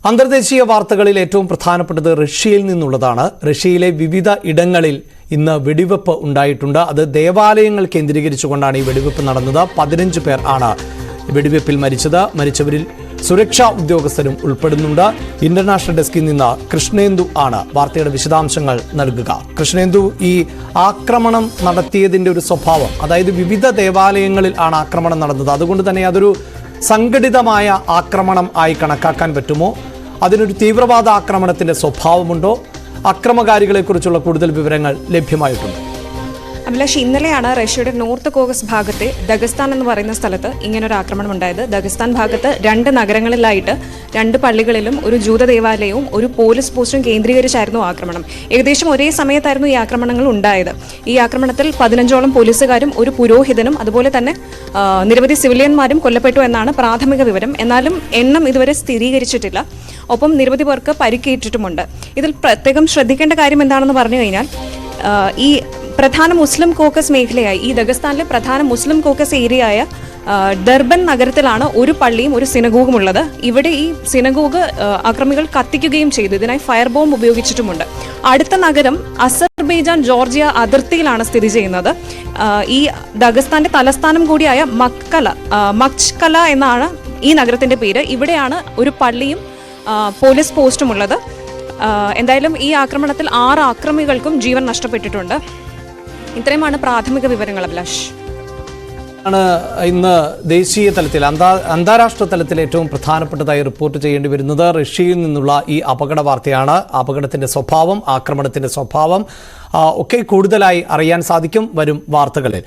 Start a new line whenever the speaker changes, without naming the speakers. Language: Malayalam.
അന്തർദേശീയ വാർത്തകളിൽ ഏറ്റവും പ്രധാനപ്പെട്ടത് റഷ്യയിൽ നിന്നുള്ളതാണ്. റഷ്യയിലെ വിവിധ ഇടങ്ങളിൽ ഇന്ന് വെടിവെപ്പ് ഉണ്ടായിട്ടുണ്ട്. അത് ദേവാലയങ്ങൾ കേന്ദ്രീകരിച്ചുകൊണ്ടാണ് ഈ വെടിവെപ്പ് നടന്നത്. 15 പേർ ആണ് വെടിവെപ്പിൽ മരിച്ചത്. മരിച്ചവരിൽ സുരക്ഷാ ഉദ്യോഗസ്ഥരും ഉൾപ്പെടുന്നുണ്ട്. ഇന്റർനാഷണൽ ഡെസ്കിൽ നിന്ന് കൃഷ്ണേന്ദു ആണ് വാർത്തയുടെ വിശദാംശങ്ങൾ നൽകുക. കൃഷ്ണേന്ദു, ഈ ആക്രമണം നടത്തിയതിന്റെ ഒരു സ്വഭാവം, അതായത് വിവിധ ദേവാലയങ്ങളിൽ ആണ് ആക്രമണം നടന്നത്. അതുകൊണ്ട് തന്നെ അതൊരു സംഘടിതമായ ആക്രമണം ആയി കണക്കാക്കാൻ പറ്റുമോ? അതിനൊരു തീവ്രവാദ ആക്രമണത്തിന്റെ സ്വഭാവമുണ്ടോ? അക്രമകാരികളെക്കുറിച്ചുള്ള കൂടുതൽ വിവരങ്ങൾ ലഭ്യമായിട്ടുണ്ട്.
അഭിലാഷ്, ഇന്നലെയാണ് റഷ്യയുടെ നോർത്ത് കോക്കസ് ഭാഗത്തെ ദഗസ്താൻ എന്ന് പറയുന്ന സ്ഥലത്ത് ഇങ്ങനൊരു ആക്രമണം ഉണ്ടായത്. ദഗസ്താൻ ഭാഗത്ത് 2 നഗരങ്ങളിലായിട്ട് 2 പള്ളികളിലും ഒരു ജൂത ദേവാലയവും ഒരു പോലീസ് പോസ്റ്റും കേന്ദ്രീകരിച്ചായിരുന്നു ആക്രമണം. ഏകദേശം ഒരേ സമയത്തായിരുന്നു ഈ ആക്രമണങ്ങൾ ഉണ്ടായത്. ഈ ആക്രമണത്തിൽ 15ഓളം പോലീസുകാരും ഒരു പുരോഹിതനും അതുപോലെ തന്നെ നിരവധി സിവിലിയന്മാരും കൊല്ലപ്പെട്ടു എന്നാണ് പ്രാഥമിക വിവരം. എന്നാലും എണ്ണം ഇതുവരെ സ്ഥിരീകരിച്ചിട്ടില്ല. ഒപ്പം നിരവധി പേർക്ക് പരിക്കേറ്റിട്ടുമുണ്ട്. ഇതിൽ പ്രത്യേകം ശ്രദ്ധിക്കേണ്ട കാര്യം എന്താണെന്ന് പറഞ്ഞു കഴിഞ്ഞാൽ, ഈ പ്രധാന മുസ്ലിം കോക്കസ് മേഖലയായി ഈ ദഗസ്താനിലെ പ്രധാന മുസ്ലിം കോക്കസ് ഏരിയയായ ഡർബൻ നഗരത്തിലാണ് ഒരു പള്ളിയും ഒരു സിനഗോഗും ഉള്ളത്. ഇവിടെ ഈ സിനഗോഗ് ആക്രമികൾ കത്തിക്കുകയും ചെയ്തു. ഇതിനായി ഫയർ ബോംബ് ഉപയോഗിച്ചിട്ടുമുണ്ട്. അടുത്ത നഗരം അസർബൈജാൻ ജോർജിയ അതിർത്തിയിലാണ് സ്ഥിതി ചെയ്യുന്നത്. ഈ ദഗസ്താന്റെ തലസ്ഥാനം കൂടിയായ മക്ച്കല എന്നാണ് ഈ നഗരത്തിന്റെ പേര്. ഇവിടെയാണ് ഒരു പള്ളിയും പോലീസ് പോസ്റ്റും ഉള്ളത്. എന്തായാലും ഈ ആക്രമണത്തിൽ 6 ആക്രമികൾക്കും ജീവൻ നഷ്ടപ്പെട്ടിട്ടുണ്ട്. ഇത്രയുമാണ് പ്രാഥമിക വിവരങ്ങൾ. അഭിലാഷ്,
ഇന്ന് ദേശീയ തലത്തിൽ അന്താരാഷ്ട്ര തലത്തിൽ ഏറ്റവും പ്രധാനപ്പെട്ടതായി റിപ്പോർട്ട് ചെയ്യേണ്ടി വരുന്നത് റഷ്യയിൽ നിന്നുള്ള ഈ അപകട വാർത്തയാണ്. അപകടത്തിന്റെ സ്വഭാവം, ആക്രമണത്തിന്റെ സ്വഭാവം ഒക്കെ കൂടുതലായി അറിയാൻ സാധിക്കും വരും വാർത്തകളിൽ.